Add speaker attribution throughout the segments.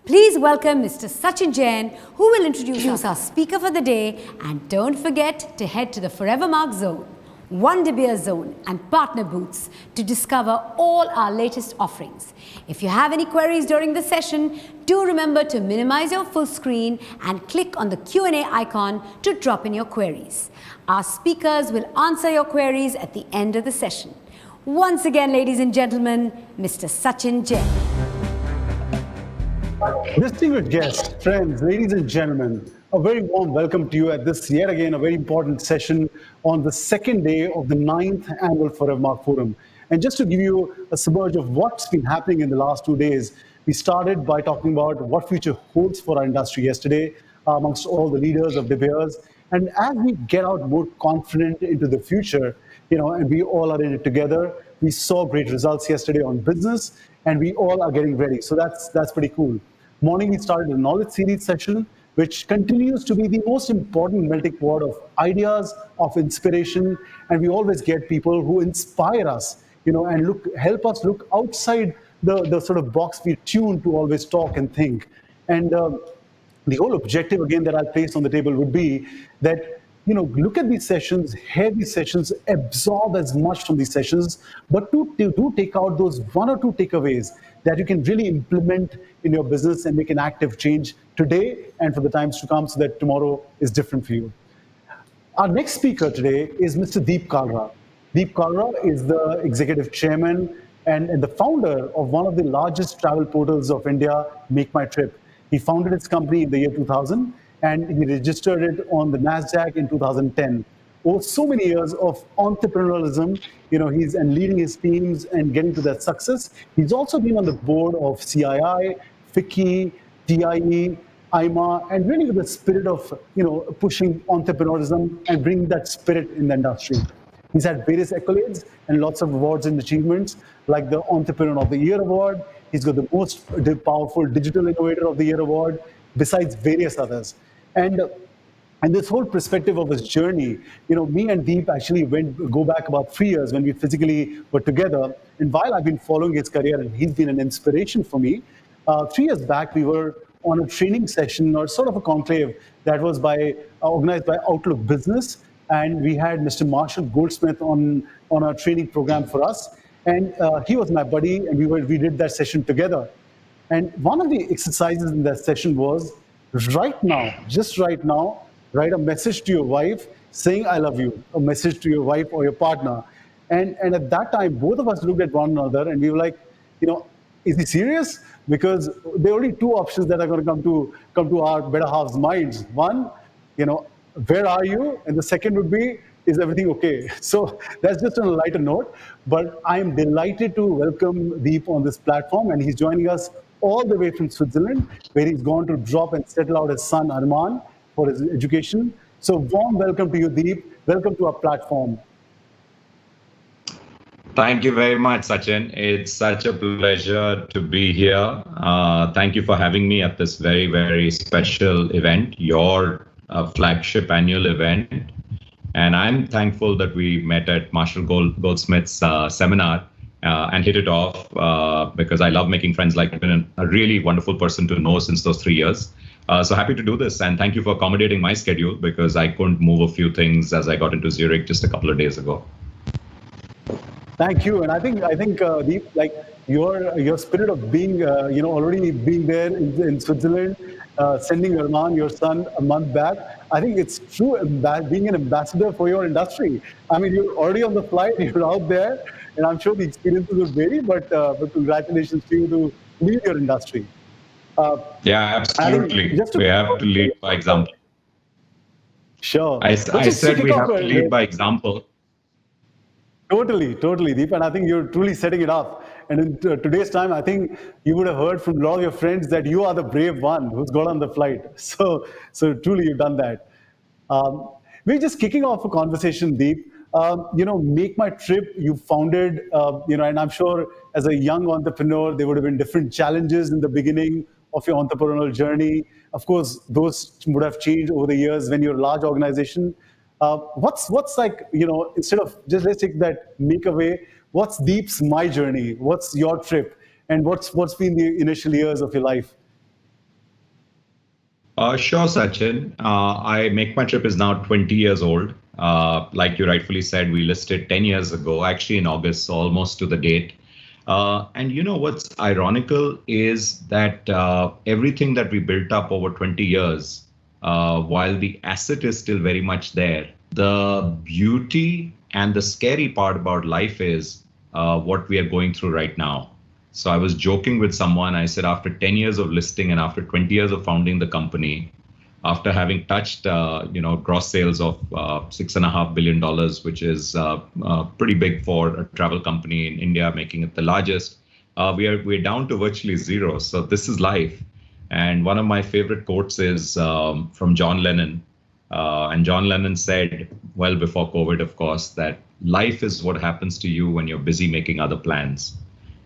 Speaker 1: Please welcome Mr. Sachin Jain, who will introduce our speaker for the day. And don't forget to head to the Forevermark Zone, Wonder Beer Zone and Partner Booths to discover all our latest offerings. If you have any queries during the session, do remember to minimize your full screen and click on the Q&A icon to drop in your queries. Our speakers will answer your queries at the end of the session. Once again, ladies and gentlemen, Mr. Sachin Jain.
Speaker 2: Distinguished guests, friends, ladies and gentlemen, a very warm welcome to you at this, yet again, a very important session on the second day of the 9th Annual Forevermark Forum. And just to give you a submerge of what's been happening in the last 2 days, we started by talking about what future holds for our industry yesterday amongst all the leaders of De Beers. And as we get out more confident into the future, and we all are in it together, we saw great results yesterday on business, and we all are getting ready. So that's pretty cool. Morning, we started a knowledge series session, which continues to be the most important melting pot of ideas, of inspiration, and we always get people who inspire us, and help us look outside the sort of box we're tuned to always talk and think. And the whole objective, again, that I'll place on the table would be that, look at these sessions, hear these sessions, absorb as much from these sessions, but do take out those one or two takeaways that you can really implement in your business and make an active change today and for the times to come so that tomorrow is different for you. Our next speaker today is Mr. Deep Kalra. Deep Kalra is the executive chairman and the founder of one of the largest travel portals of India, Make My Trip. He founded his company in the year 2000, and he registered it on the NASDAQ in 2010. Over so many years of entrepreneurialism, he's and leading his teams and getting to that success. He's also been on the board of CII, FICCI, TIE, IMA, and really with the spirit of, pushing entrepreneurialism and bringing that spirit in the industry. He's had various accolades and lots of awards and achievements, like the Entrepreneur of the Year Award. He's got the most powerful Digital Innovator of the Year Award, besides various others. And this whole perspective of his journey, me and Deep actually go back about 3 years when we physically were together. And while I've been following his career, and he's been an inspiration for me, 3 years back we were on a training session or sort of a conclave that was organized by Outlook Business, and we had Mr. Marshall Goldsmith on our training program for us. And he was my buddy, and we did that session together. And one of the exercises in that session was, just right now, write a message to your wife saying, I love you, a message to your wife or your partner. And at that time, both of us looked at one another and we were like, is he serious? Because there are only two options that are going to come to our better halves' minds. One, where are you? And the second would be, is everything okay? So that's just on a lighter note. But I'm delighted to welcome Deep on this platform, and he's joining us all the way from Switzerland, where he's gone to drop and settle out his son, Arman, for his education. So warm welcome to you, Deep. Welcome to our platform.
Speaker 3: Thank you very much, Sachin. It's such a pleasure to be here. Thank you for having me at this very, very special event, your flagship annual event. And I'm thankful that we met at Marshall Goldsmith's seminar and hit it off because I love making friends. Like, been a really wonderful person to know since those 3 years. So happy to do this, and thank you for accommodating my schedule because I couldn't move a few things as I got into Zurich just a couple of days ago.
Speaker 2: Thank you, and I think Deep, like your spirit of being already being there in Switzerland, sending Arman, your son, a month back. I think it's true being an ambassador for your industry. I mean, you're already on the flight, you're out there, and I'm sure the experiences will vary. But congratulations to you to lead your industry.
Speaker 3: Yeah, absolutely. We have to lead by example.
Speaker 2: Sure.
Speaker 3: I said we have to lead by example.
Speaker 2: Totally, Deep. And I think you're truly setting it up. And in today's time, I think you would have heard from a lot of your friends that you are the brave one who's got on the flight. So truly, you've done that. We're just kicking off a conversation, Deep. Make My Trip, you founded, and I'm sure as a young entrepreneur, there would have been different challenges in the beginning of your entrepreneurial journey. Of course, those would have changed over the years when you're a large organization. What's like, instead of just let's take that make away, what's Deep's My Journey? What's your trip? And what's been the initial years of your life?
Speaker 3: Sure, Sachin. I Make My Trip is now 20 years old. Like you rightfully said, we listed 10 years ago, actually in August, so almost to the date. And you know what's ironical is that everything that we built up over 20 years, while the asset is still very much there, the beauty and the scary part about life is what we are going through right now. So I was joking with someone. I said, after 10 years of listing and after 20 years of founding the company, after having touched, gross sales of $6.5 billion, which is pretty big for a travel company in India, making it the largest, we're down to virtually zero. So this is life. And one of my favorite quotes is from John Lennon. And John Lennon said, well before COVID, of course, that life is what happens to you when you're busy making other plans.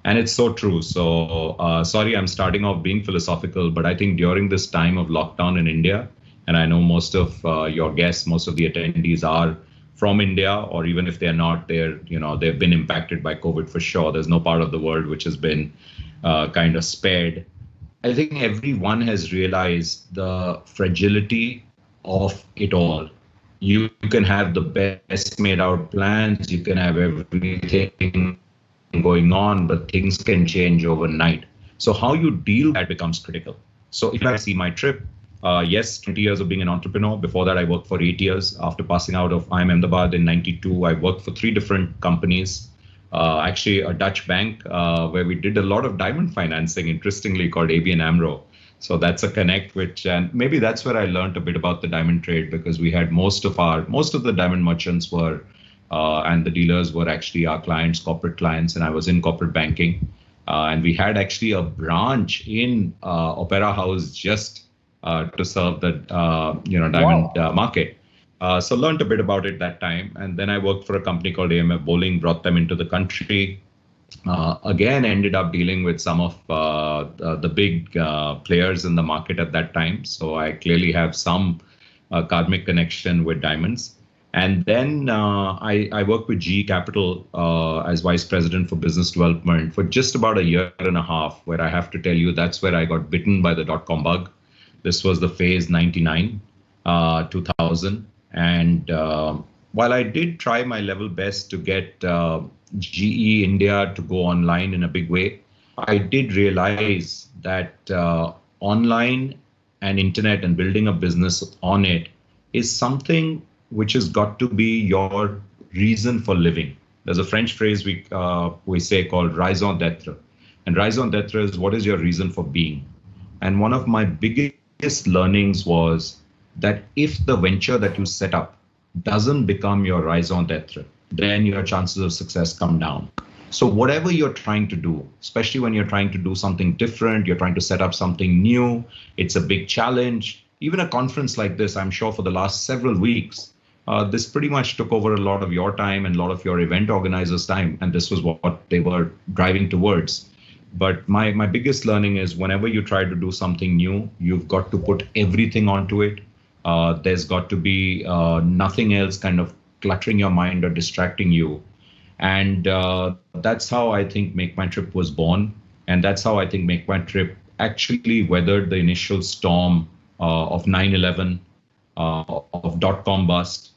Speaker 3: And it's so true. So sorry, I'm starting off being philosophical, but I think during this time of lockdown in India, and I know most of your guests, most of the attendees are from India, or even if they're not, they've been impacted by COVID for sure. There's no part of the world which has been kind of spared. I think everyone has realized the fragility of it all. You can have the best made out plans, you can have everything going on, but things can change overnight. So how you deal with that becomes critical. So if I see my trip, yes, 20 years of being an entrepreneur. Before that, I worked for 8 years. After passing out of IIM Ahmedabad in 92, I worked for 3 different companies. Actually, a Dutch bank where we did a lot of diamond financing, interestingly called ABN AMRO. So that's a connect, and maybe that's where I learned a bit about the diamond trade, because we had most of the diamond merchants were and the dealers were actually our clients, corporate clients, and I was in corporate banking. And we had actually a branch in Opera House just to serve the diamond market. So learned a bit about it that time. And then I worked for a company called AMF Bowling, brought them into the country. Again, ended up dealing with some of the big players in the market at that time. So I clearly have some karmic connection with diamonds. And then I worked with GE Capital as vice president for business development for just about a year and a half, where I have to tell you that's where I got bitten by the dot-com bug. This was the phase 99, 2000. And while I did try my level best to get GE India to go online in a big way, I did realize that online and internet and building a business on it is something which has got to be your reason for living. There's a French phrase we say called raison d'être. And raison d'être is, what is your reason for being? And one of my biggest learnings was that if the venture that you set up doesn't become your raison d'être, then your chances of success come down. So whatever you're trying to do, especially when you're trying to do something different, you're trying to set up something new, it's a big challenge. Even a conference like this, I'm sure for the last several weeks, this pretty much took over a lot of your time and a lot of your event organizers' time. And this was what they were driving towards. But my biggest learning is whenever you try to do something new, you've got to put everything onto it. There's got to be nothing else kind of cluttering your mind or distracting you. And that's how I think Make My Trip was born. And that's how I think Make My Trip actually weathered the initial storm of 9/11, of dot-com bust,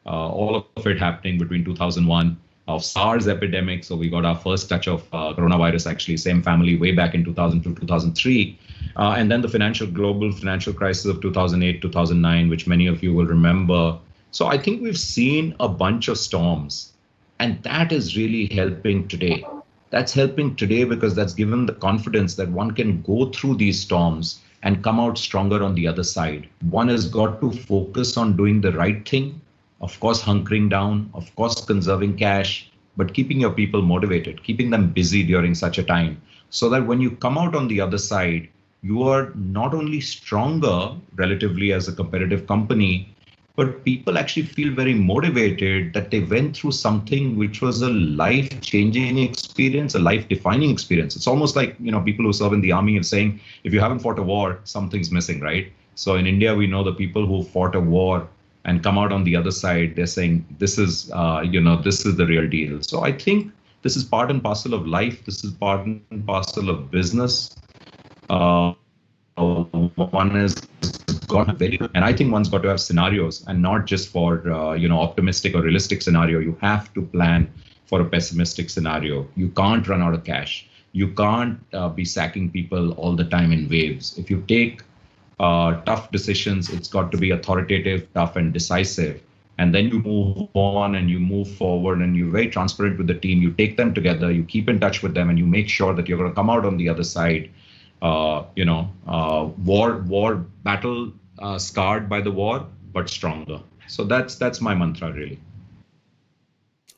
Speaker 3: all of it happening between 2001, of SARS epidemic. So we got our first touch of coronavirus, actually, same family, way back in 2002, 2003. And then the global financial crisis of 2008, 2009, which many of you will remember. So I think we've seen a bunch of storms, and that is really helping today. That's helping today because that's given the confidence that one can go through these storms and come out stronger on the other side. One has got to focus on doing the right thing, of course, hunkering down, of course, conserving cash, but keeping your people motivated, keeping them busy during such a time, so that when you come out on the other side, you are not only stronger relatively as a competitive company, but people actually feel very motivated that they went through something which was a life-changing experience, a life-defining experience. It's almost like, people who serve in the army are saying, if you haven't fought a war, something's missing, right? So in India, we know the people who fought a war and come out on the other side, they're saying, this is the real deal. So I think this is part and parcel of life. This is part and parcel of business. One has got to have very, and I think one's got to have scenarios, and not just for optimistic or realistic scenario. You have to plan for a pessimistic scenario. You can't run out of cash. You can't be sacking people all the time in waves. If you take tough decisions, it's got to be authoritative, tough, and decisive. And then you move on and you move forward and you're very transparent with the team. You take them together, you keep in touch with them, and you make sure that you're going to come out on the other side, battle scarred by the war, but stronger. So that's my mantra, really.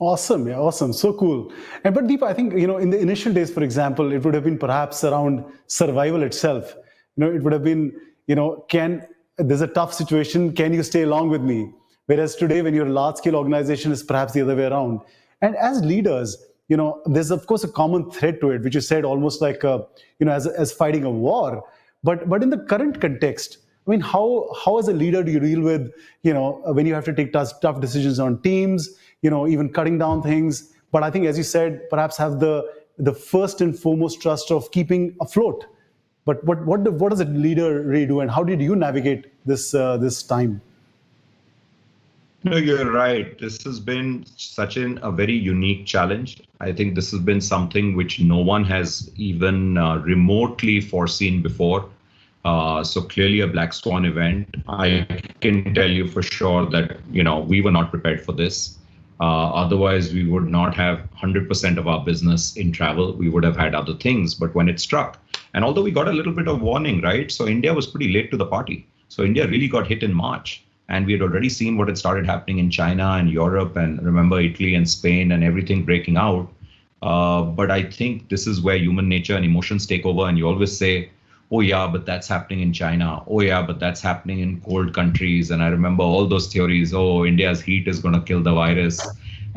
Speaker 2: Awesome. Yeah, awesome. So cool. And but Deepa, I think, in the initial days, for example, it would have been perhaps around survival itself. It would have been, there's a tough situation. Can you stay along with me? Whereas today, when you're a large scale organization, it's perhaps the other way around. And as leaders, there's of course a common thread to it, which you said almost like, as fighting a war. But in the current context, I mean, how as a leader do you deal with, when you have to take tough decisions on teams, even cutting down things? But I think, as you said, perhaps have the first and foremost trust of keeping afloat. But what does a leader really do, and how did you navigate this time?
Speaker 3: No, you're right. This has been a very unique challenge. I think this has been something which no one has even remotely foreseen before. So clearly a black swan event. I can tell you for sure that, we were not prepared for this. Otherwise, we would not have 100% of our business in travel. We would have had other things. But when it struck, and although we got a little bit of warning, right? So India was pretty late to the party. So India really got hit in March. And we had already seen what had started happening in China and Europe, and remember Italy and Spain and everything breaking out. But I think this is where human nature and emotions take over. And you always say, oh yeah, but that's happening in China. Oh yeah, but that's happening in cold countries. And I remember all those theories. Oh, India's heat is going to kill the virus,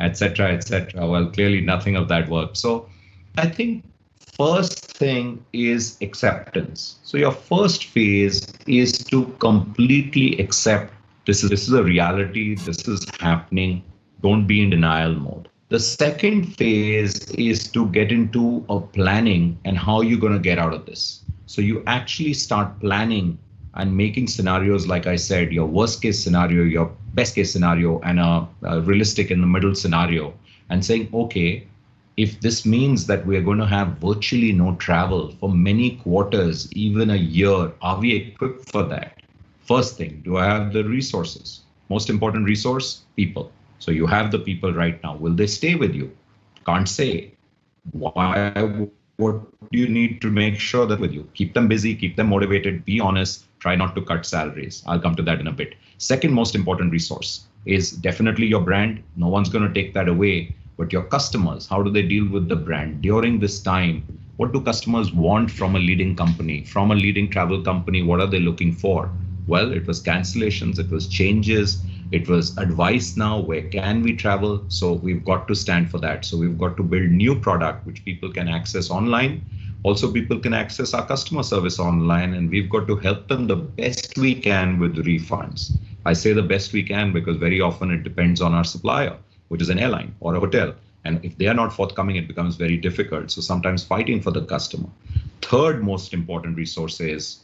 Speaker 3: etc., etc. Well, clearly nothing of that worked. So I think first thing is acceptance. So your first phase is to completely accept this is a reality. This is happening. Don't be in denial mode. The second phase is to get into a planning and how you're going to get out of this. So you actually start planning and making scenarios, like I said, your worst case scenario, your best case scenario, and a realistic in the middle scenario, and saying, okay, if this means that we're going to have virtually no travel for many quarters, even a year, are we equipped for that? First thing, do I have the resources? Most important resource, people. So you have the people right now. Will they stay with you? Can't say. Why? What do you need to make sure that with you? Keep them busy, keep them motivated, be honest, try not to cut salaries. I'll come to that in a bit. Second most important resource is definitely your brand. No one's going to take that away. But your customers, how do they deal with the brand during this time? What do customers want from a leading company, from a leading travel company? What are they looking for? Well, it was cancellations, it was changes, it was advice now, where can we travel? So we've got to stand for that. So we've got to build new product which people can access online. Also, people can access our customer service online, and we've got to help them the best we can with refunds. I say the best we can because very often it depends on our supplier, which is an airline or a hotel. And if they are not forthcoming, it becomes very difficult. So sometimes fighting for the customer. Third most important resource is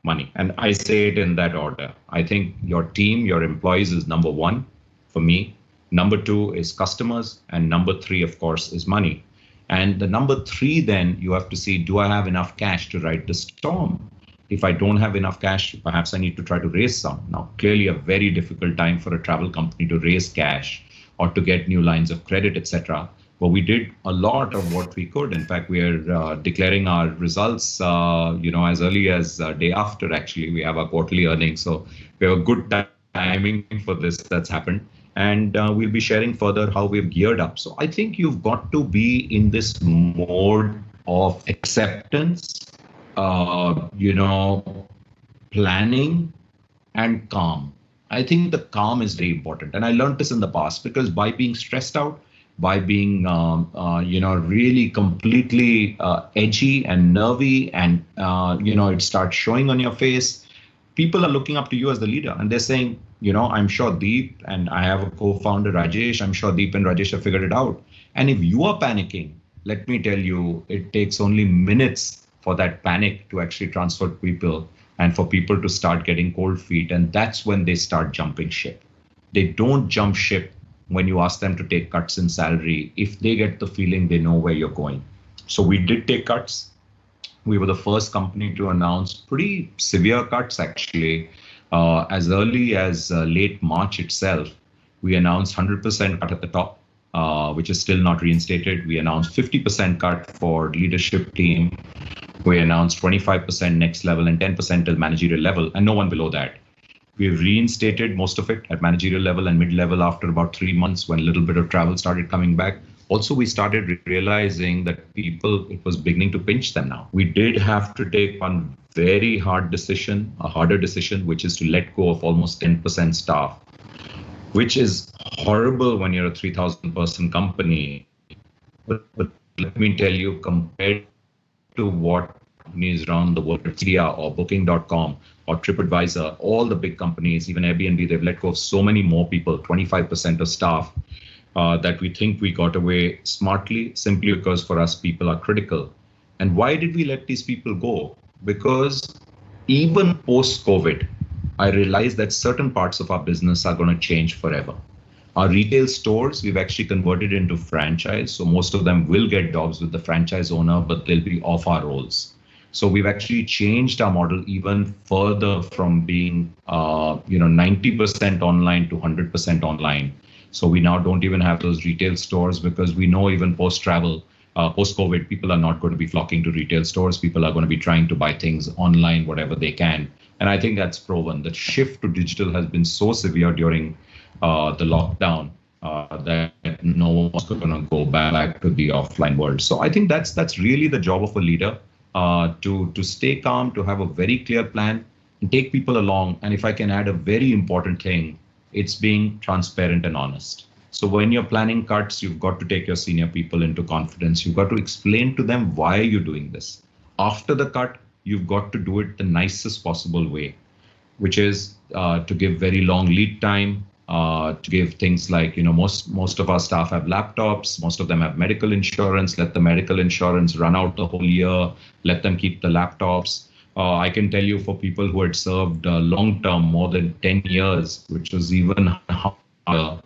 Speaker 3: money. And I say it in that order. I think your team, your employees is number one for me. Number two is customers. And number three, of course, is money. And the number three, then you have to see, do I have enough cash to ride the storm? If I don't have enough cash, perhaps I need to try to raise some. Now, clearly a very difficult time for a travel company to raise cash or to get new lines of credit, etc. But we did a lot of what we could. In fact, we are declaring our results, as early as day after. Actually, we have our quarterly earnings, so we have a good timing for this that's happened, and we'll be sharing further how we've geared up. So I think you've got to be in this mode of acceptance, planning, and calm. I think the calm is very important, and I learned this in the past because by being stressed out, by being, really completely edgy and nervy, and, it starts showing on your face, people are looking up to you as the leader, and they're saying, I'm sure Deep, and I have a co-founder, Rajesh, I'm sure Deep and Rajesh have figured it out. And if you are panicking, let me tell you, it takes only minutes for that panic to actually transfer to people and for people to start getting cold feet. And that's when they start jumping ship. They don't jump ship when you ask them to take cuts in salary if they get the feeling they know where you're going. So we did take cuts. We were the first company to announce pretty severe cuts, actually. As early as late March itself, we announced 100% cut at the top, which is still not reinstated. We announced 50% cut for leadership team. We announced 25% next level and 10% till managerial level, and no one below that. We've reinstated most of it at managerial level and mid-level after about 3 months when a little bit of travel started coming back. Also, we started realizing that people, it was beginning to pinch them now. We did have to take one very hard decision, a harder decision, which is to let go of almost 10% staff, which is horrible when you're a 3,000 person company. But let me tell you, compared to what companies around the world, Expedia or Booking.com or TripAdvisor, all the big companies, even Airbnb, they've let go of so many more people, 25% of staff, that we think we got away smartly, simply because for us, people are critical. And why did we let these people go? Because even post-COVID, I realized that certain parts of our business are going to change forever. Our retail stores, we've actually converted into franchise. So most of them will get jobs with the franchise owner, but they'll be off our rolls. So we've actually changed our model even further from being 90% online to 100% online. So we now don't even have those retail stores because we know even post-travel, post-COVID, people are not going to be flocking to retail stores. People are going to be trying to buy things online, whatever they can. And I think that's proven. The shift to digital has been so severe during the lockdown that no one's going to go back to the offline world. So I think that's really the job of a leader, to stay calm, to have a very clear plan, and take people along. And if I can add a very important thing, it's being transparent and honest. So when you're planning cuts, you've got to take your senior people into confidence. You've got to explain to them why you're doing this. After the cut, you've got to do it the nicest possible way, which is to give very long lead time, to give things like, most of our staff have laptops, most of them have medical insurance, let the medical insurance run out the whole year, let them keep the laptops. I can tell you for people who had served long-term, more than 10 years, which was even harder,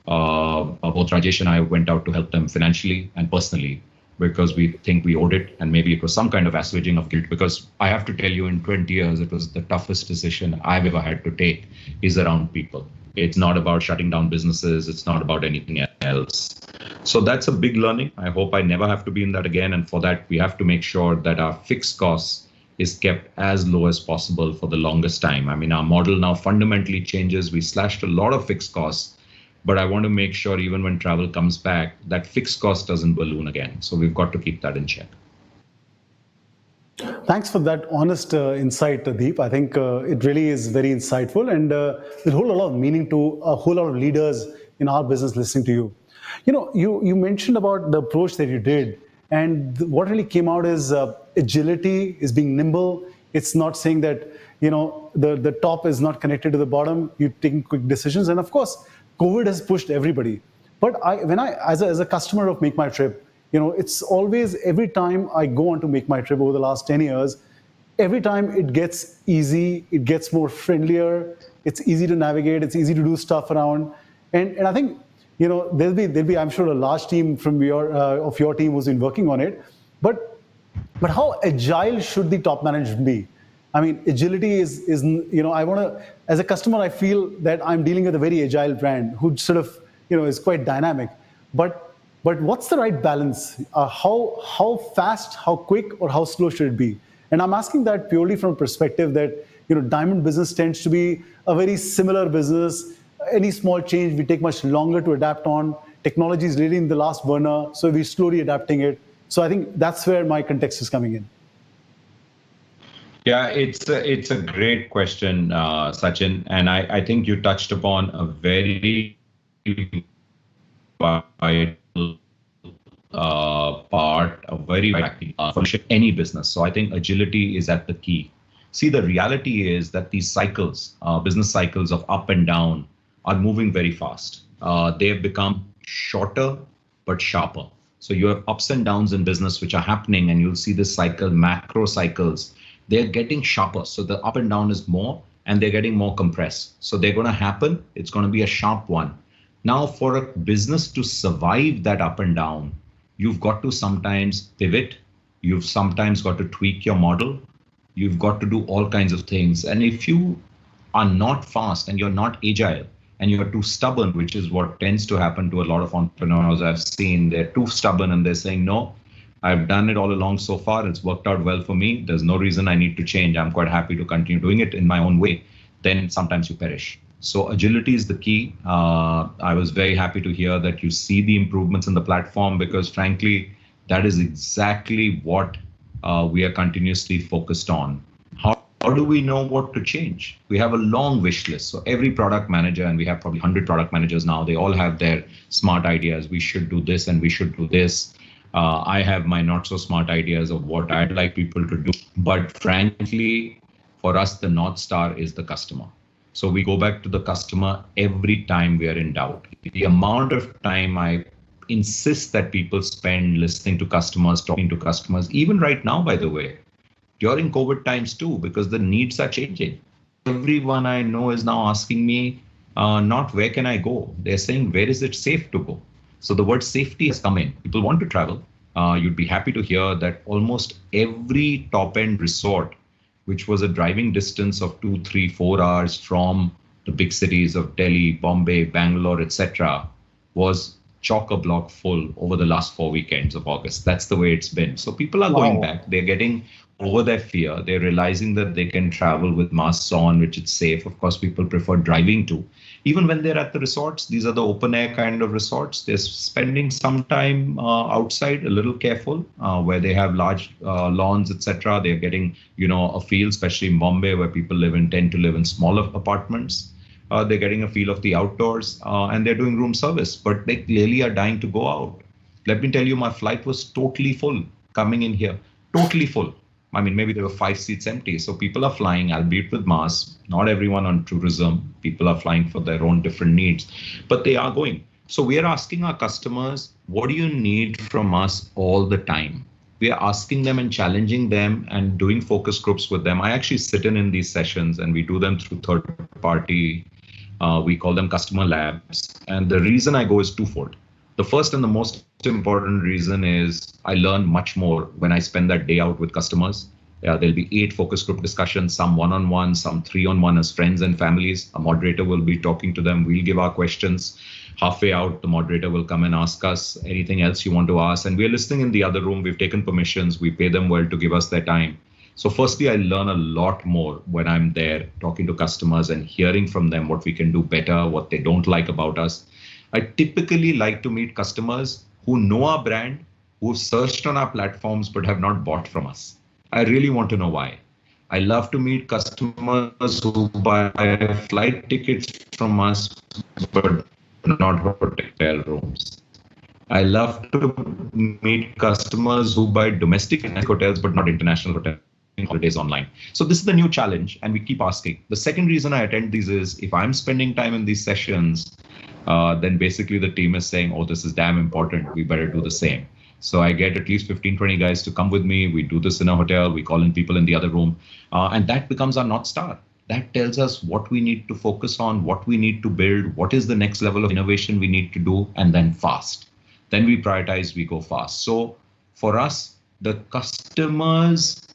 Speaker 3: both Rajesh and I went out to help them financially and personally because we think we owed it, and maybe it was some kind of assuaging of guilt, because I have to tell you, in 20 years, it was the toughest decision I've ever had to take is around people. It's not about shutting down businesses. It's not about anything else. So that's a big learning. I hope I never have to be in that again. And for that, we have to make sure that our fixed costs is kept as low as possible for the longest time. I mean, our model now fundamentally changes. We slashed a lot of fixed costs, but I want to make sure even when travel comes back, that fixed cost doesn't balloon again. So we've got to keep that in check.
Speaker 2: Thanks for that honest insight, Deep. I think it really is very insightful, and it holds a lot of meaning to a whole lot of leaders in our business listening to you. You mentioned about the approach that you did, and what really came out is agility, is being nimble. It's not saying that the top is not connected to the bottom. You're taking quick decisions, and of course, COVID has pushed everybody. But as a customer of Make My Trip, it's always, every time I go on to Make My Trip over the last 10 years, every time it gets easy, it gets more friendlier, it's easy to navigate, it's easy to do stuff around. And I think, there'll be, I'm sure, a large team from of your team who's been working on it. But how agile should the top management be? I mean, agility is I want to, as a customer, I feel that I'm dealing with a very agile brand who sort of, is quite dynamic. But what's the right balance? How fast, how quick, or how slow should it be? And I'm asking that purely from a perspective that, diamond business tends to be a very similar business. Any small change, we take much longer to adapt on. Technology is really in the last burner, so we're slowly adapting it. So I think that's where my context is coming in.
Speaker 3: Yeah, it's a great question, Sachin, and I think you touched upon a very vital part, a very vital for any business. So I think agility is at the key. See, the reality is that these cycles, business cycles of up and down, are moving very fast. They have become shorter but sharper. So you have ups and downs in business which are happening, and you'll see this cycle, macro cycles, they're getting sharper. So the up and down is more, and they're getting more compressed. So they're going to happen. It's going to be a sharp one. Now, for a business to survive that up and down, you've got to sometimes pivot. You've sometimes got to tweak your model. You've got to do all kinds of things. And if you are not fast and you're not agile and you're too stubborn, which is what tends to happen to a lot of entrepreneurs I've seen, they're too stubborn and they're saying, no, I've done it all along so far. It's worked out well for me. There's no reason I need to change. I'm quite happy to continue doing it in my own way. Then sometimes you perish. So agility is the key. I was very happy to hear that you see the improvements in the platform, because frankly, that is exactly what we are continuously focused on. How do we know what to change? We have a long wish list. So every product manager, and we have probably 100 product managers now, they all have their smart ideas. We should do this and we should do this. I have my not so smart ideas of what I'd like people to do. But frankly, for us, the North Star is the customer. So we go back to the customer every time we are in doubt. The amount of time I insist that people spend listening to customers, talking to customers, even right now, by the way, during COVID times too, because the needs are changing. Everyone I know is now asking me, not where can I go? They're saying, where is it safe to go? So the word safety has come in. People want to travel. You'd be happy to hear that almost every top-end resort, which was a driving distance of 2, 3, 4 hours from the big cities of Delhi, Bombay, Bangalore, etc., was chock-a-block full over the last 4 weekends of August. That's the way it's been. So people are going back. They're getting over their fear. They're realizing that they can travel with masks on, which is safe. Of course, people prefer driving too. Even when they're at the resorts, these are the open air kind of resorts. They're spending some time outside, a little careful, where they have large lawns, etc. They're getting, a feel, especially in Bombay, where people tend to live in smaller apartments. They're getting a feel of the outdoors, and they're doing room service, but they clearly are dying to go out. Let me tell you, my flight was totally full coming in here, totally full. I mean, maybe there were 5 seats empty. So people are flying, albeit with masks. Not everyone on tourism. People are flying for their own different needs, but they are going. So we are asking our customers, what do you need from us all the time? We are asking them and challenging them and doing focus groups with them. I actually sit in these sessions, and we do them through third party. We call them customer labs. And the reason I go is twofold. The first and the most important reason is I learn much more when I spend that day out with customers. There'll be 8 focus group discussions, some one-on-one, some 3-on-1 as friends and families. A moderator will be talking to them. We'll give our questions. Halfway out, the moderator will come and ask us anything else you want to ask. And we're listening in the other room. We've taken permissions. We pay them well to give us their time. So firstly, I learn a lot more when I'm there talking to customers and hearing from them what we can do better, what they don't like about us. I typically like to meet customers who know our brand, who've searched on our platforms but have not bought from us. I really want to know why. I love to meet customers who buy flight tickets from us but not hotel rooms. I love to meet customers who buy domestic hotels but not international hotels. Holidays online. So this is the new challenge, and we keep asking. The second reason I attend these is if I'm spending time in these sessions, then basically the team is saying, oh, this is damn important. We better do the same. So I get at least 15, 20 guys to come with me. We do this in a hotel. We call in people in the other room. And that becomes our North Star. That tells us what we need to focus on, what we need to build, what is the next level of innovation we need to do, and then fast. Then we prioritize, we go fast. So for us, the customers'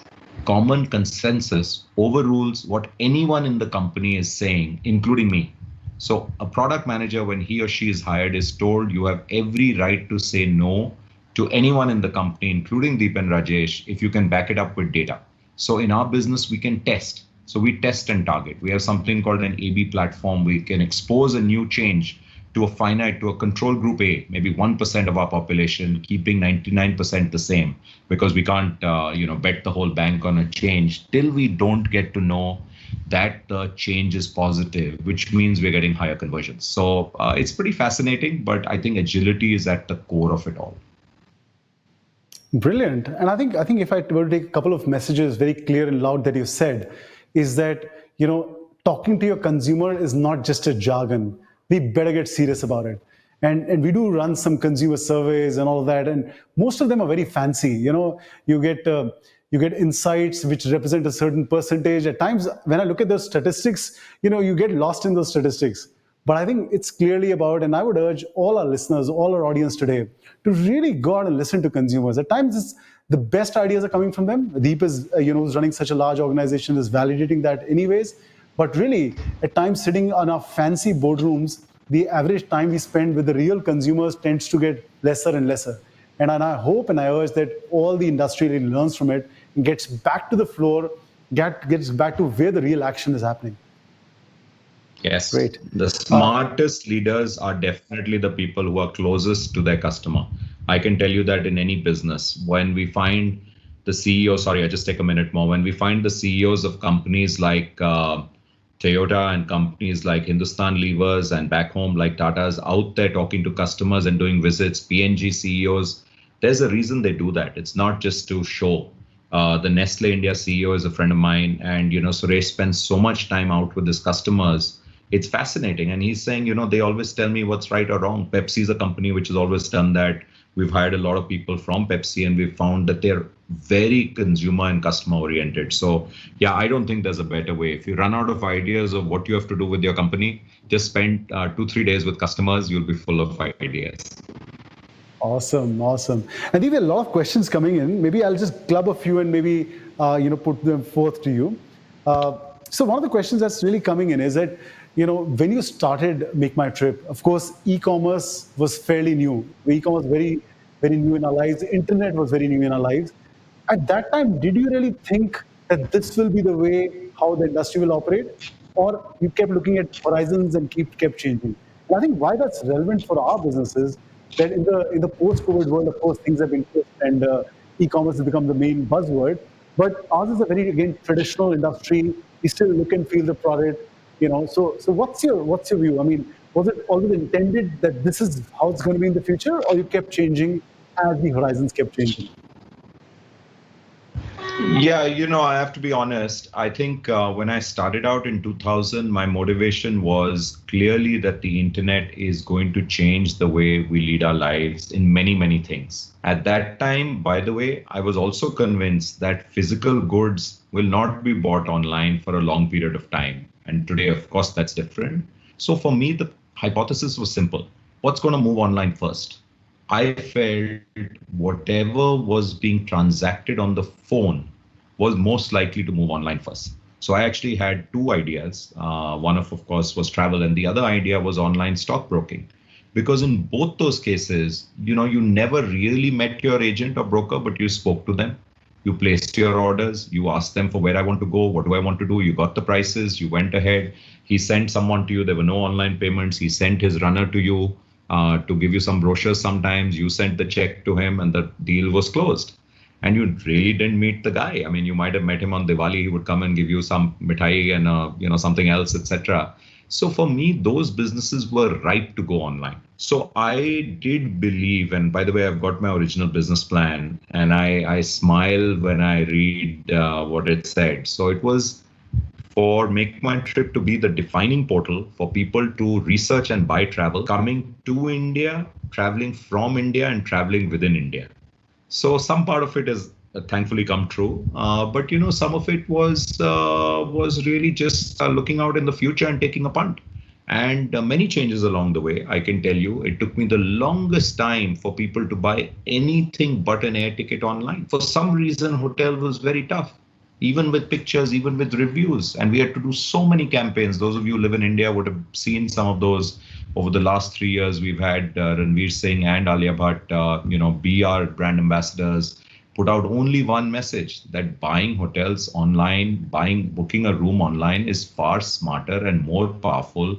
Speaker 3: common consensus overrules what anyone in the company is saying, including me. So a product manager, when he or she is hired, is told you have every right to say no to anyone in the company, including Deep and Rajesh, if you can back it up with data. So in our business, we can test. So we test and target. We have something called an A/B platform. We can expose a new change to a control group A, maybe 1% of our population, keeping 99% the same, because we can't, bet the whole bank on a change till we don't get to know that the change is positive, which means we're getting higher conversions. So it's pretty fascinating, but I think agility is at the core of it all.
Speaker 2: Brilliant. And I think if I were to take a couple of messages very clear and loud that you said, is that, talking to your consumer is not just a jargon. We better get serious about it. And we do run some consumer surveys and all of that. And most of them are very fancy. You You get insights which represent a certain percentage. At times, when I look at those statistics, you get lost in those statistics. But I think it's clearly about, and I would urge all our listeners, all our audience today, to really go out and listen to consumers. At times, the best ideas are coming from them. Deep is, who's running such a large organization, is validating that anyways. But really, at times, sitting on our fancy boardrooms, the average time we spend with the real consumers tends to get lesser and lesser. And I hope and I urge that all the industry really learns from it and gets back to the floor, gets back to where the real action is happening.
Speaker 3: Yes.
Speaker 2: Great.
Speaker 3: The smartest leaders are definitely the people who are closest to their customer. I can tell you that in any business, when we find the CEO, sorry, I just take a minute more. When we find the CEOs of companies like Toyota and companies like Hindustan Levers and back home like Tata's out there talking to customers and doing visits, P&G CEOs, there's a reason they do that. It's not just to show. The Nestle India CEO is a friend of mine, and Suresh spends so much time out with his customers. It's fascinating. And he's saying, they always tell me what's right or wrong. Pepsi is a company which has always done that. We've hired a lot of people from Pepsi, and we've found that they're very consumer and customer oriented. So yeah, I don't think there's a better way. If you run out of ideas of what you have to do with your company, just spend 2-3 days with customers. You'll be full of ideas.
Speaker 2: Awesome. And there are a lot of questions coming in. Maybe I'll just club a few and maybe put them forth to you. So one of the questions that's really coming in is that when you started Make My Trip, of course, e-commerce was fairly new. E-commerce was very, very new in our lives. The internet was very new in our lives. At that time, did you really think that this will be the way how the industry will operate? Or you kept looking at horizons and kept changing? And I think why that's relevant for our businesses, that in the post-COVID world, of course, things have been fixed and e-commerce has become the main buzzword. But ours is a very, again, traditional industry. We still look and feel the product, So what's your view? I mean, was it always intended that this is how it's going to be in the future, or you kept changing as the horizons kept changing?
Speaker 3: Yeah, I have to be honest. I think when I started out in 2000, my motivation was clearly that the internet is going to change the way we lead our lives in many, many things. At that time, by the way, I was also convinced that physical goods will not be bought online for a long period of time. And today, of course, that's different. So for me, the hypothesis was simple. What's going to move online first? I felt whatever was being transacted on the phone was most likely to move online first. So I actually had two ideas. One of course, was travel, and the other idea was online stockbroking. Because in both those cases, you never really met your agent or broker, but you spoke to them. You placed your orders, you asked them for where I want to go, what do I want to do, you got the prices, you went ahead, he sent someone to you, there were no online payments, he sent his runner to you to give you some brochures sometimes, you sent the check to him and the deal was closed. And you really didn't meet the guy. I mean, you might have met him on Diwali, he would come and give you some mithai and something else, etc. So for me, those businesses were ripe to go online. So I did believe, and by the way, I've got my original business plan, and I smile when I read what it said. So it was for Make My Trip to be the defining portal for people to research and buy travel, coming to India, traveling from India, and traveling within India. So some part of it is thankfully come true, but some of it was really just looking out in the future and taking a punt. And many changes along the way. I can tell you, it took me the longest time for people to buy anything but an air ticket online. For some reason, hotel was very tough, even with pictures, even with reviews. And we had to do so many campaigns. Those of you who live in India would have seen some of those over the last 3 years. We've had Ranveer Singh and Alia Bhatt, be our brand ambassadors, put out only one message, that buying hotels online, booking a room online is far smarter and more powerful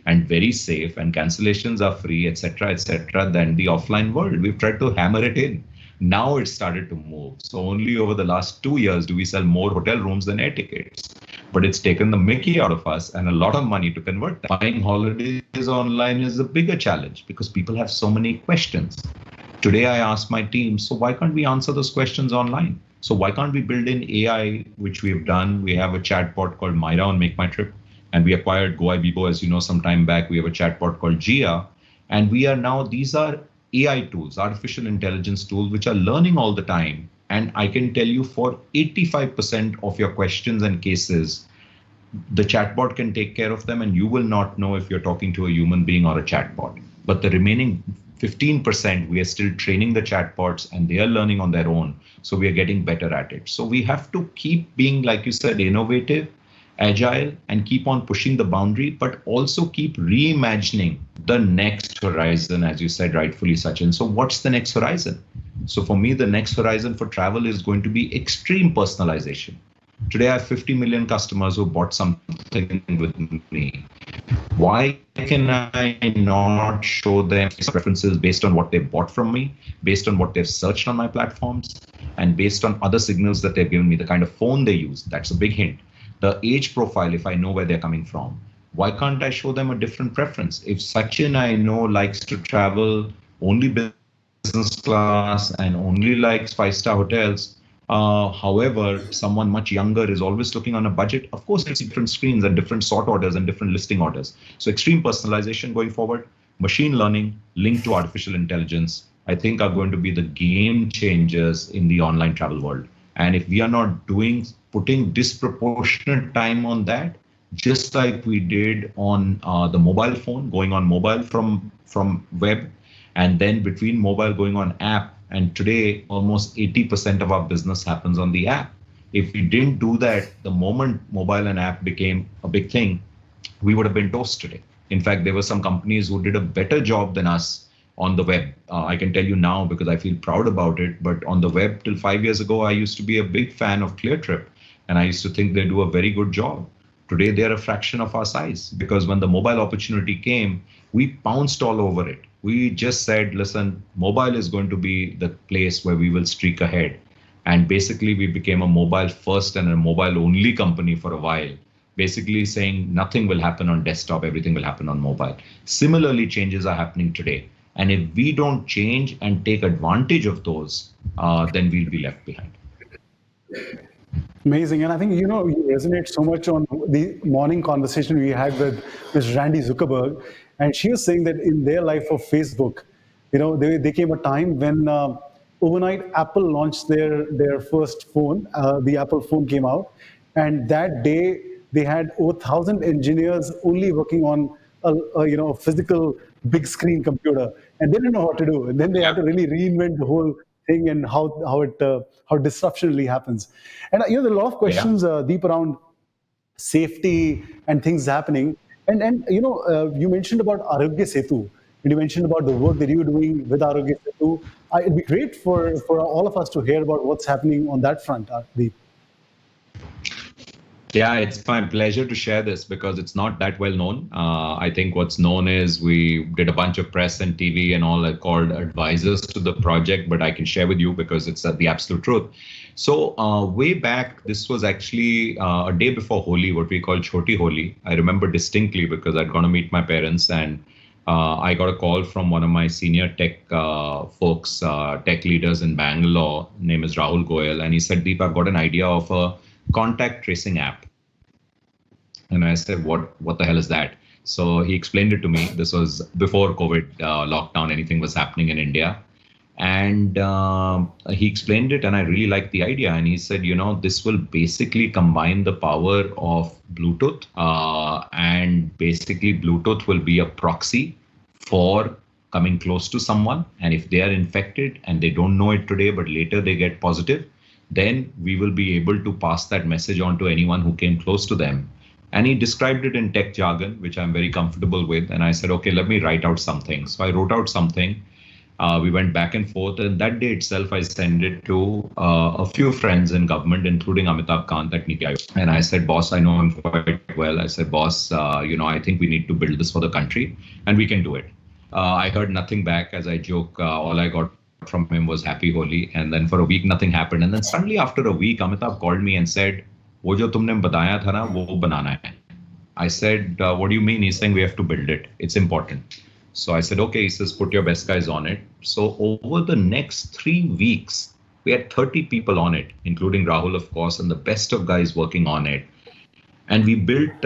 Speaker 3: and very safe, and cancellations are free, etc., than the offline world. We've tried to hammer it in. Now it's started to move. So only over the last 2 years do we sell more hotel rooms than air tickets. But it's taken the mickey out of us and a lot of money to convert that. Buying holidays online is a bigger challenge because people have so many questions. Today, I asked my team, so why can't we answer those questions online? So why can't we build in AI, which we've done? We have a chatbot called Myra on Make My Trip, and we acquired GoIbibo, as you know, some time back. We have a chatbot called Gia, and we are now, these are AI tools, artificial intelligence tools, which are learning all the time And I can tell you for 85% of your questions and cases, the chatbot can take care of them, and you will not know if you're talking to a human being or a chatbot. But the remaining 15%, we are still training the chatbots and they are learning on their own. So we are getting better at it. So we have to keep being, like you said, innovative, agile, and keep on pushing the boundary, but also keep reimagining the next horizon, as you said rightfully, Sachin. So what's the next horizon? So for me, the next horizon for travel is going to be extreme personalization. Today, I have 50 million customers who bought something with me. Why can I not show them preferences based on what they bought from me, based on what they've searched on my platforms, and based on other signals that they've given me, the kind of phone they use? That's a big hint. The age profile, if I know where they're coming from. Why can't I show them a different preference? If Sachin, I know, likes to travel only business class and only likes five-star hotels, however, someone much younger is always looking on a budget. Of course, it's different screens and different sort orders and different listing orders. So extreme personalization going forward, machine learning linked to artificial intelligence, I think are going to be the game changers in the online travel world. And if we are not putting disproportionate time on that, just like we did on the mobile phone, going on mobile from web, and then between mobile going on app, and today almost 80% of our business happens on the app. If we didn't do that, the moment mobile and app became a big thing, we would have been toast today. In fact, there were some companies who did a better job than us on the web. I can tell you now because I feel proud about it, but on the web till 5 years ago, I used to be a big fan of ClearTrip, and I used to think they do a very good job. Today, they're a fraction of our size because when the mobile opportunity came, we pounced all over it. We just said, listen, mobile is going to be the place where we will streak ahead. And basically, we became a mobile first and a mobile only company for a while, basically saying nothing will happen on desktop, everything will happen on mobile. Similarly, changes are happening today. And if we don't change and take advantage of those, then we'll be left behind.
Speaker 2: Amazing. And I think, you resonate so much on the morning conversation we had with Ms. Randy Zuckerberg. And she was saying that in their life of Facebook, there came a time when overnight Apple launched their first phone. The Apple phone came out. And that day, they had over 1,000 engineers only working on a physical big screen computer. And they didn't know what to do. And then they had to really reinvent the whole thing and how disruption really happens. And there are a lot of questions deep around safety and things happening. And you mentioned about Arogya Setu, and you mentioned about the work that you're doing with Arogya Setu. It'd be great for all of us to hear about what's happening on that front, Deep.
Speaker 3: Yeah, it's my pleasure to share this because it's not that well known. I think what's known is we did a bunch of press and TV and all that called advisors to the project, but I can share with you because it's the absolute truth. So way back, this was actually a day before Holi, what we call Choti Holi. I remember distinctly because I'd gone to meet my parents and I got a call from one of my senior tech folks, tech leaders in Bangalore, name is Rahul Goyal. And he said, Deep, I've got an idea of a contact tracing app. And I said, what the hell is that? So he explained it to me. This was before COVID lockdown, anything was happening in India. And he explained it and I really liked the idea. And he said, this will basically combine the power of Bluetooth and basically Bluetooth will be a proxy for coming close to someone. And if they are infected and they don't know it today, but later they get positive, then we will be able to pass that message on to anyone who came close to them. And he described it in tech jargon, which I'm very comfortable with. And I said, okay, let me write out something. So I wrote out something. We went back and forth. And that day itself, I sent it to a few friends in government, including Amitabh Kant at Niti Aayog. And I said, boss, I know him quite well. I said, boss, I think we need to build this for the country and we can do it. I heard nothing back. As I joke, all I got from him was happy Holi. And then for a week, nothing happened. And then suddenly after a week, Amitabh called me and said, वो जो तुमने बताया था ना वो बनाना है. I said, what do you mean? He's saying we have to build it. It's important. So I said, okay. He says, put your best guys on it. So over the next 3 weeks, we had 30 people on it, including Rahul, of course, and the best of guys working on it. And we built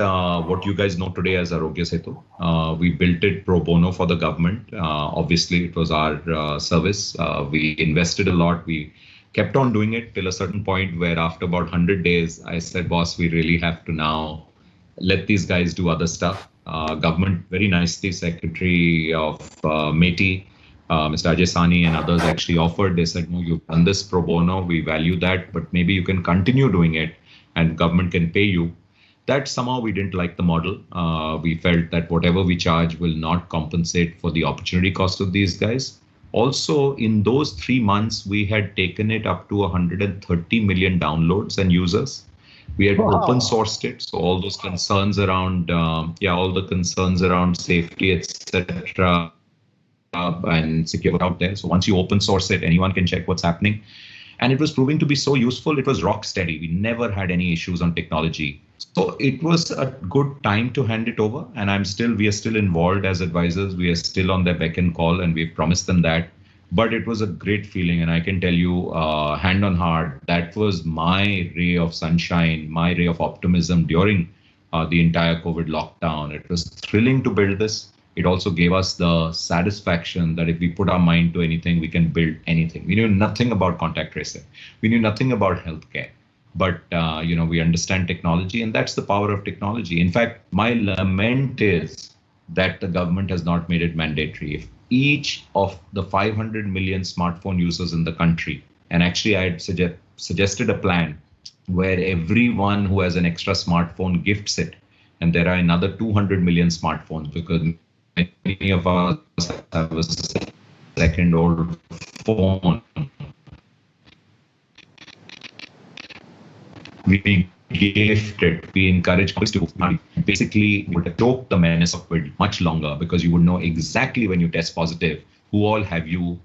Speaker 3: what you guys know today as Arogya Setu. We built it pro bono for the government. Obviously, it was our service. We invested a lot. We kept on doing it till a certain point where after about 100 days, I said, boss, we really have to now let these guys do other stuff. Government very nicely, Secretary of METI, Mr. Ajay Sani and others actually offered. They said, no, you've done this pro bono. We value that, but maybe you can continue doing it and government can pay you. That somehow we didn't like the model. We felt that whatever we charge will not compensate for the opportunity cost of these guys. Also, in those 3 months, we had taken it up to 130 million downloads and users. We had open sourced it, so all those concerns around, all the concerns around safety, etc., and secure out there. So once you open source it, anyone can check what's happening. And it was proving to be so useful. It was rock steady. We never had any issues on technology. So it was a good time to hand it over. And we are still involved as advisors. We are still on their beck and call, and we've promised them that. But it was a great feeling. And I can tell you, hand on heart, that was my ray of sunshine, my ray of optimism during the entire COVID lockdown. It was thrilling to build this. It also gave us the satisfaction that if we put our mind to anything, we can build anything. We knew nothing about contact tracing. We knew nothing about healthcare. But, we understand technology, and that's the power of technology. In fact, my lament is that the government has not made it mandatory. If each of the 500 million smartphone users in the country, and actually I had suggested a plan where everyone who has an extra smartphone gifts it, and there are another 200 million smartphones because many of us have a second-old phone. We gift it, we encourage us to basically would choke the menace of it much longer, because you would know exactly when you test positive who all have you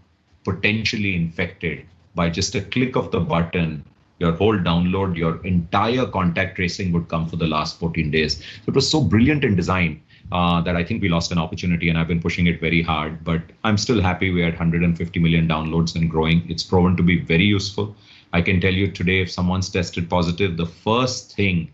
Speaker 3: potentially infected. By just a click of the button, your whole download, your entire contact tracing would come for the last 14 days. It was so brilliant in design that I think we lost an opportunity, and I've been pushing it very hard. But I'm still happy we had 150 million downloads and growing. It's proven to be very useful. I can tell you today, if someone's tested positive, the first thing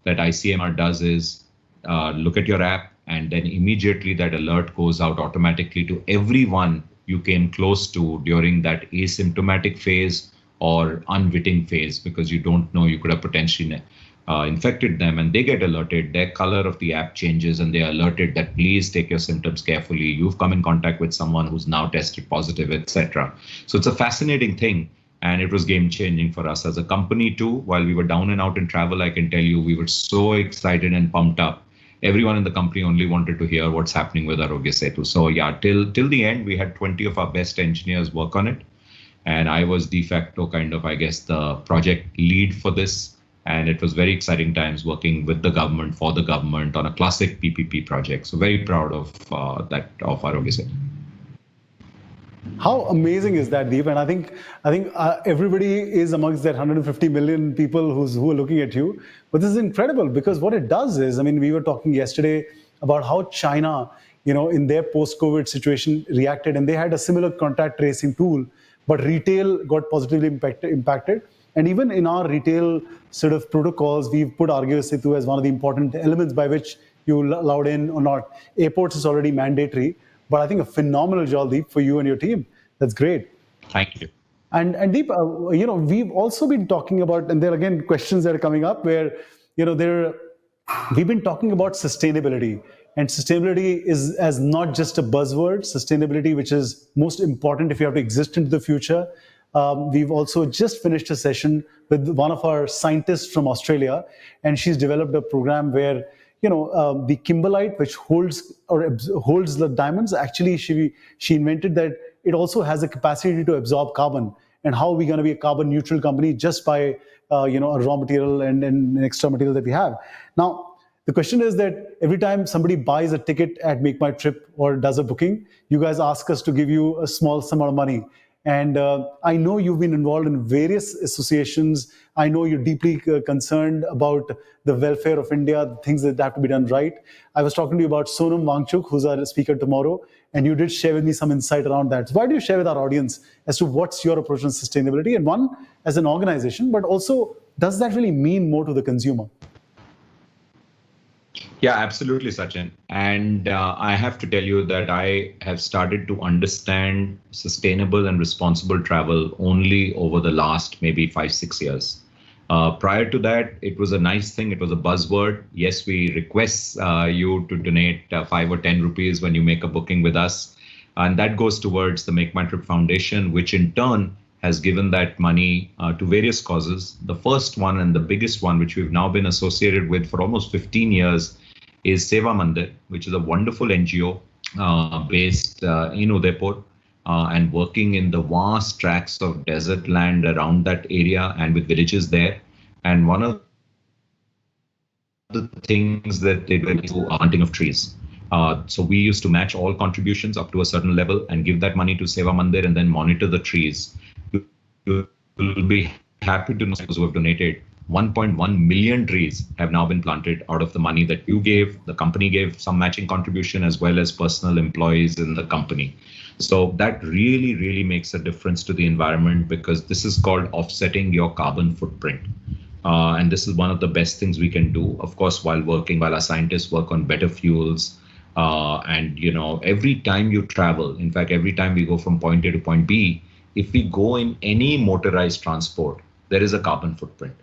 Speaker 3: that ICMR does is look at your app, and then immediately that alert goes out automatically to everyone you came close to during that asymptomatic phase or unwitting phase, because you don't know, you could have potentially infected them, and they get alerted. Their color of the app changes, and they're alerted that please take your symptoms carefully. You've come in contact with someone who's now tested positive, etc. So it's a fascinating thing. And it was game changing for us as a company too. While we were down and out in travel, I can tell you, we were so excited and pumped up. Everyone in the company only wanted to hear what's happening with Arogya Setu. So yeah, till the end, we had 20 of our best engineers work on it. And I was de facto kind of, I guess, the project lead for this. And it was very exciting times working with the government, for the government, on a classic PPP project. So very proud of that, of Arogya Setu.
Speaker 2: How amazing is that, Deep? And I think everybody is amongst that 150 million people who are looking at you. But this is incredible, because what it does is, we were talking yesterday about how China, in their post-COVID situation reacted, and they had a similar contact tracing tool, but retail got positively impacted. And even in our retail sort of protocols, we've put Arogya Setu as one of the important elements by which you allowed in or not. Airports is already mandatory. But I think a phenomenal job, Deep, for you and your team. That's great.
Speaker 3: Thank you.
Speaker 2: And Deep, we've also been talking about, and there are again questions that are coming up where, we've been talking about sustainability. And sustainability is as not just a buzzword, sustainability, which is most important if you have to exist into the future. We've also just finished a session with one of our scientists from Australia, and she's developed a program where the kimberlite, which holds the diamonds, actually she invented that it also has a capacity to absorb carbon. And how are we going to be a carbon neutral company just by a raw material and an extra material that we have? Now, the question is that every time somebody buys a ticket at Make My Trip or does a booking, you guys ask us to give you a small sum of money. And I know you've been involved in various associations. I know you're deeply concerned about the welfare of India, the things that have to be done right. I was talking to you about Sonam Wangchuk, who's our speaker tomorrow, and you did share with me some insight around that. So why do you share with our audience as to what's your approach on sustainability? And one, as an organization, but also, does that really mean more to the consumer?
Speaker 3: Yeah, absolutely, Sachin. And I have to tell you that I have started to understand sustainable and responsible travel only over the last maybe 5, 6 years. Prior to that, it was a nice thing. It was a buzzword. Yes, we request you to donate 5 or 10 rupees when you make a booking with us. And that goes towards the Make My Trip Foundation, which in turn has given that money to various causes. The first one and the biggest one, which we've now been associated with for almost 15 years, is Seva Mandir, which is a wonderful NGO based in Udaipur and working in the vast tracts of desert land around that area and with villages there. And one of the things that they do is planting of trees. So we used to match all contributions up to a certain level and give that money to Seva Mandir and then monitor the trees. You will be happy to know those who have donated 1.1 million trees have now been planted out of the money that you gave, the company gave some matching contribution, as well as personal employees in the company. So that really, really makes a difference to the environment, because this is called offsetting your carbon footprint. And this is one of the best things we can do, of course, while our scientists work on better fuels. And, every time you travel, in fact, every time we go from point A to point B, if we go in any motorized transport, there is a carbon footprint.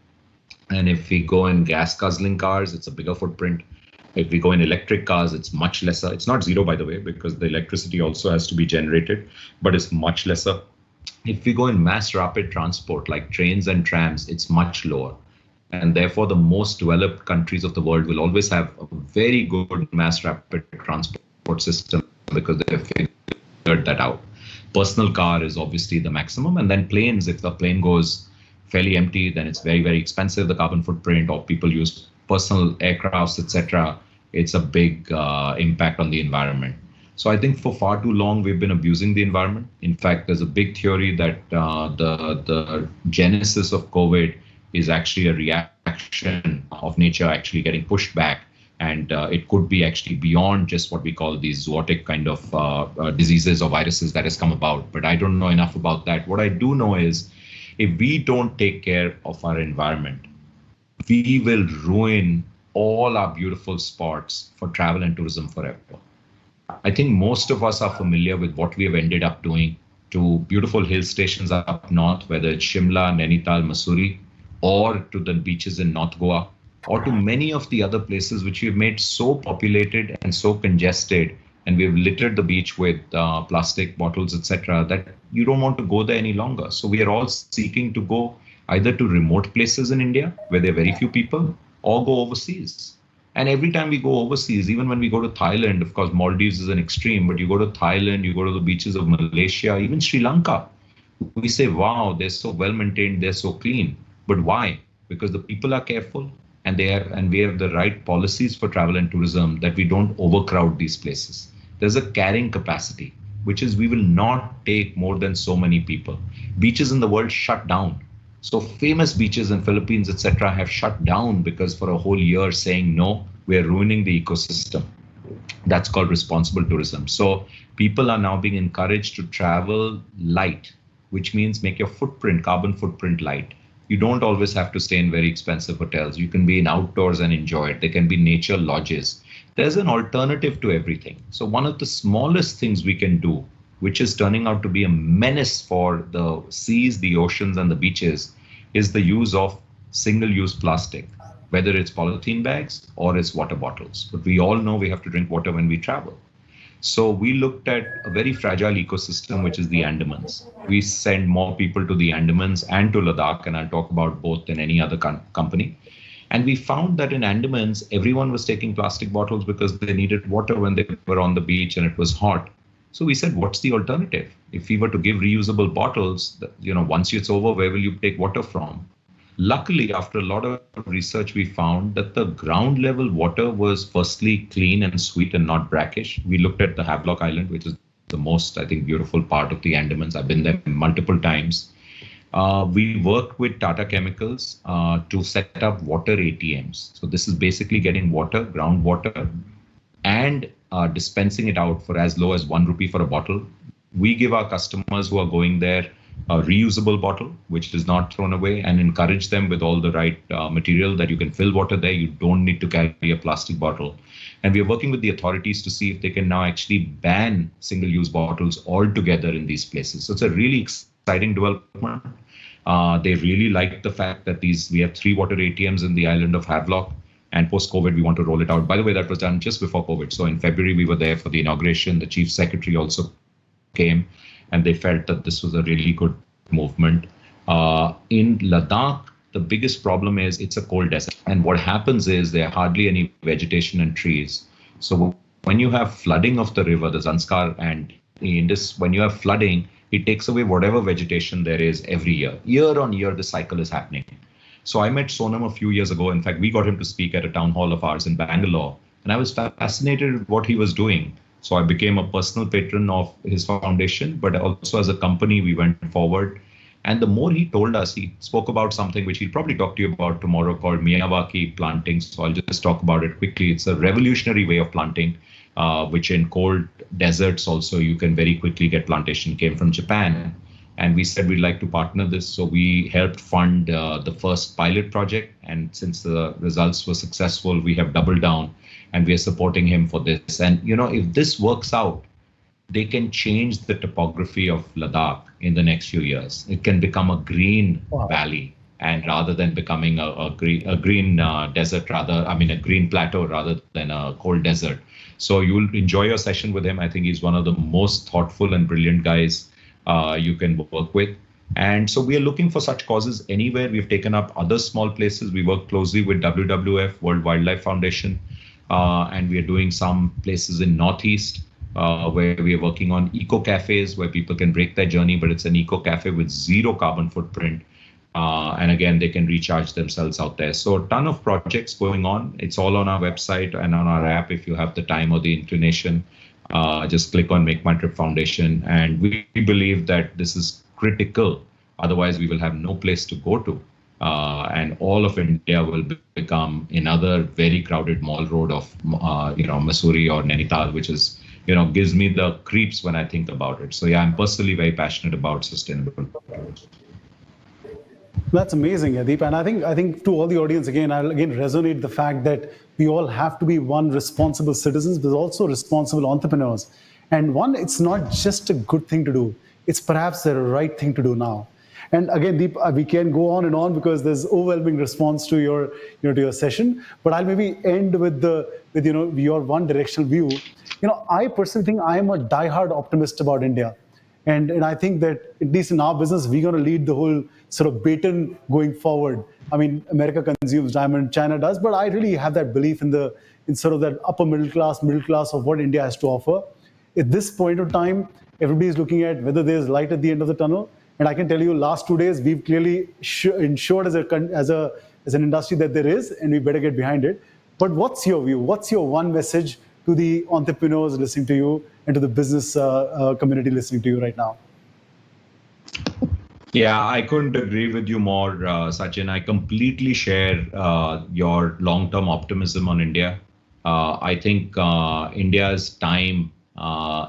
Speaker 3: And if we go in gas guzzling cars, it's a bigger footprint. If we go in electric cars, it's much lesser. It's not zero, by the way, because the electricity also has to be generated, but it's much lesser. If we go in mass rapid transport like trains and trams, it's much lower. And therefore, the most developed countries of the world will always have a very good mass rapid transport system because they've figured that out. Personal car is obviously the maximum. And then planes, if the plane goes fairly empty, then it's very, very expensive, the carbon footprint, or people use personal aircrafts, etc. It's a big impact on the environment. So I think for far too long, we've been abusing the environment. In fact, there's a big theory that the genesis of COVID is actually a reaction of nature actually getting pushed back. And it could be actually beyond just what we call these zoonotic kind of diseases or viruses that has come about. But I don't know enough about that. What I do know is, if we don't take care of our environment, we will ruin all our beautiful spots for travel and tourism forever. I think most of us are familiar with what we have ended up doing to beautiful hill stations up north, whether it's Shimla, Nainital, Mussoorie, or to the beaches in North Goa, or to many of the other places which we've made so populated and so congested, and we've littered the beach with plastic bottles, etc., that you don't want to go there any longer. So we are all seeking to go either to remote places in India where there are very few people, or go overseas. And every time we go overseas, even when we go to Thailand, of course, Maldives is an extreme, but you go to Thailand, you go to the beaches of Malaysia, even Sri Lanka, we say, wow, they're so well maintained, they're so clean. But why? Because the people are careful, and we have the right policies for travel and tourism, that we don't overcrowd these places. There's a carrying capacity, which is we will not take more than so many people. Beaches in the world shut down. So famous beaches in Philippines, etc., have shut down because for a whole year saying, no, we're ruining the ecosystem. That's called responsible tourism. So people are now being encouraged to travel light, which means make your carbon footprint light. You don't always have to stay in very expensive hotels. You can be in outdoors and enjoy it. There can be nature lodges. There's an alternative to everything. So one of the smallest things we can do, which is turning out to be a menace for the seas, the oceans, and the beaches, is the use of single-use plastic, whether it's polythene bags or it's water bottles. But we all know we have to drink water when we travel. So we looked at a very fragile ecosystem, which is the Andamans. We send more people to the Andamans and to Ladakh, and I'll talk about both in any other company. And we found that in Andamans, everyone was taking plastic bottles because they needed water when they were on the beach and it was hot. So we said, what's the alternative? If we were to give reusable bottles, once it's over, where will you take water from? Luckily, after a lot of research, we found that the ground level water was firstly clean and sweet and not brackish. We looked at the Havelock Island, which is the most, I think, beautiful part of the Andamans. I've been there multiple times. We worked with Tata Chemicals to set up water ATMs. So this is basically getting water, groundwater, and dispensing it out for as low as 1 rupee for a bottle. We give our customers who are going there a reusable bottle, which is not thrown away, and encourage them with all the right material that you can fill water there. You don't need to carry a plastic bottle. And we are working with the authorities to see if they can now actually ban single-use bottles altogether in these places. So it's a really exciting development. They really like the fact that we have 3 water ATMs in the island of Havelock. And post-COVID, we want to roll it out. By the way, that was done just before COVID. So in February, we were there for the inauguration. The chief secretary also came, and they felt that this was a really good movement. In Ladakh, the biggest problem is it's a cold desert. And what happens is there are hardly any vegetation and trees. So when you have flooding of the river, the Zanskar and the Indus, when you have flooding, it takes away whatever vegetation there is every year. Year on year, the cycle is happening. So I met Sonam a few years ago. In fact, we got him to speak at a town hall of ours in Bangalore. And I was fascinated with what he was doing. So I became a personal patron of his foundation, but also as a company, we went forward. And the more he told us, he spoke about something which he'll probably talk to you about tomorrow called Miyawaki planting. So I'll just talk about it quickly. It's a revolutionary way of planting, which in cold deserts also you can very quickly get plantation. It came from Japan. And we said we'd like to partner this. So we helped fund the first pilot project. And since the results were successful, we have doubled down and we are supporting him for this. And, if this works out, they can change the topography of Ladakh in the next few years. It can become a green valley, and rather than becoming a green desert, a green plateau rather than a cold desert. So you'll enjoy your session with him. I think he's one of the most thoughtful and brilliant guys you can work with. And so we are looking for such causes anywhere. We've taken up other small places. We work closely with WWF, World Wildlife Foundation, and we are doing some places in Northeast where we are working on eco cafes where people can break their journey, but it's an eco cafe with 0 carbon footprint. And again, they can recharge themselves out there. So a ton of projects going on. It's all on our website and on our app if you have the time or the inclination. Just click on Make My Trip Foundation. And we believe that this is critical. Otherwise, we will have no place to go to. And all of India will become another very crowded mall road of, Mussoorie or Nainital, which is, gives me the creeps when I think about it. So yeah, I'm personally very passionate about sustainable.
Speaker 2: That's amazing, Adeep. And I think to all the audience, I'll resonate the fact that we all have to be responsible citizens, but also responsible entrepreneurs. And it's not just a good thing to do. It's perhaps the right thing to do now. And again, Deep, we can go on and on because there's overwhelming response to your session. But I'll maybe end with your one directional view. I personally think I am a diehard optimist about India. And I think that at least in our business, we're going to lead the whole sort of baton going forward. I mean, America consumes diamond, China does, but I really have that belief in sort of that upper middle class of what India has to offer. At this point of time, everybody is looking at whether there's light at the end of the tunnel. And I can tell you, last 2 days, we've clearly ensured as an industry that there is, and we better get behind it. But what's your view? What's your one message to the entrepreneurs listening to you and to the business community listening to you right now?
Speaker 3: Yeah, I couldn't agree with you more, Sachin. I completely share your long-term optimism on India. I think India's time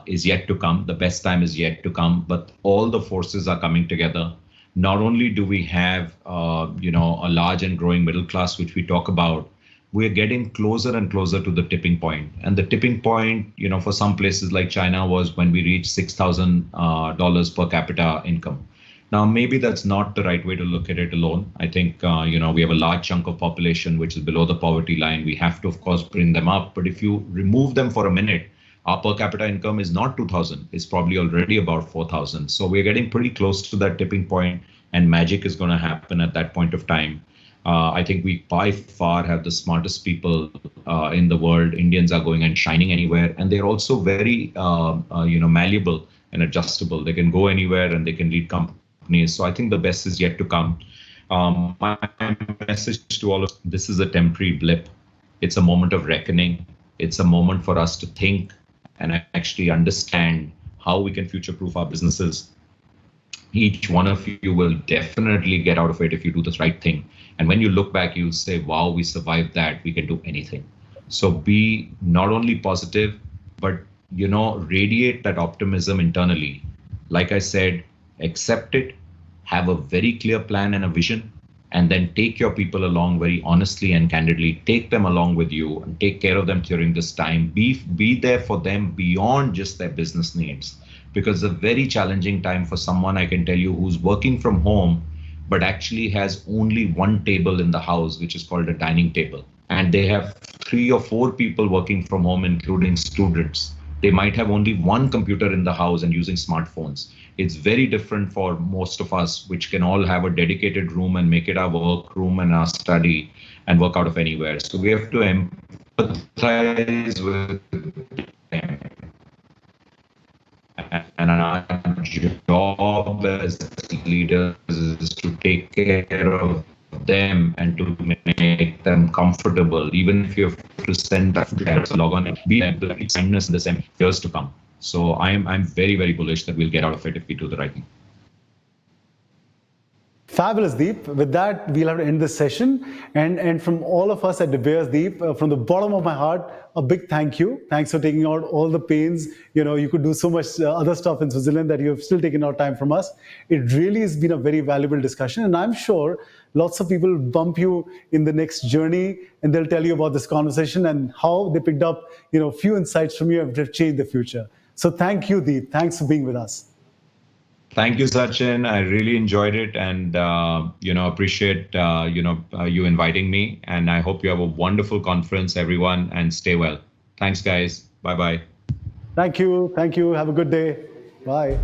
Speaker 3: is yet to come. The best time is yet to come, but all the forces are coming together. Not only do we have, a large and growing middle class, which we talk about, we're getting closer and closer to the tipping point. And the tipping point, for some places like China was when we reached $6,000 per capita income. Now, maybe that's not the right way to look at it alone. I think, we have a large chunk of population which is below the poverty line. We have to, of course, bring them up. But if you remove them for a minute, our per capita income is not 2,000. It's probably already about 4,000. So we're getting pretty close to that tipping point, and magic is going to happen at that point of time. I think we by far have the smartest people in the world. Indians are going and shining anywhere, and they're also very, malleable and adjustable. They can go anywhere and they can lead companies. So I think the best is yet to come. My message to all of this is a temporary blip. It's a moment of reckoning. It's a moment for us to think and actually understand how we can future-proof our businesses. Each one of you will definitely get out of it if you do the right thing. And when you look back, you'll say, wow, we survived that. We can do anything. So be not only positive, but, radiate that optimism internally. Like I said, accept it, have a very clear plan and a vision, and then take your people along very honestly and candidly. Take them along with you and take care of them during this time. Be there for them beyond just their business needs, because it's a very challenging time for someone, I can tell you, who's working from home but actually has only one table in the house, which is called a dining table. And they have 3 or 4 people working from home, including students. They might have only one computer in the house and using smartphones. It's very different for most of us, which can all have a dedicated room and make it our work room and our study and work out of anywhere. So we have to empathize with them. And our job as leaders is to take care of them and to make them comfortable, even if you have to send that log on and be able to kindness in the same years to come. So I'm very, very bullish that we'll get out of it if we do the right thing.
Speaker 2: Fabulous, Deep. With that, we'll have to end this session. And from all of us at De Beers, Deep, from the bottom of my heart, a big thank you. Thanks for taking out all the pains. You know, you could do so much other stuff in Switzerland that you have still taken out time from us. It really has been a very valuable discussion. And I'm sure lots of people bump you in the next journey and they'll tell you about this conversation and how they picked up, you know, few insights from you that have changed the future. So thank you, Deep. Thanks for being with us.
Speaker 3: Thank you, Sachin. I really enjoyed it, and appreciate you inviting me. And I hope you have a wonderful conference, everyone, and stay well. Thanks, guys. Bye bye.
Speaker 2: Thank you. Thank you. Have a good day. Bye.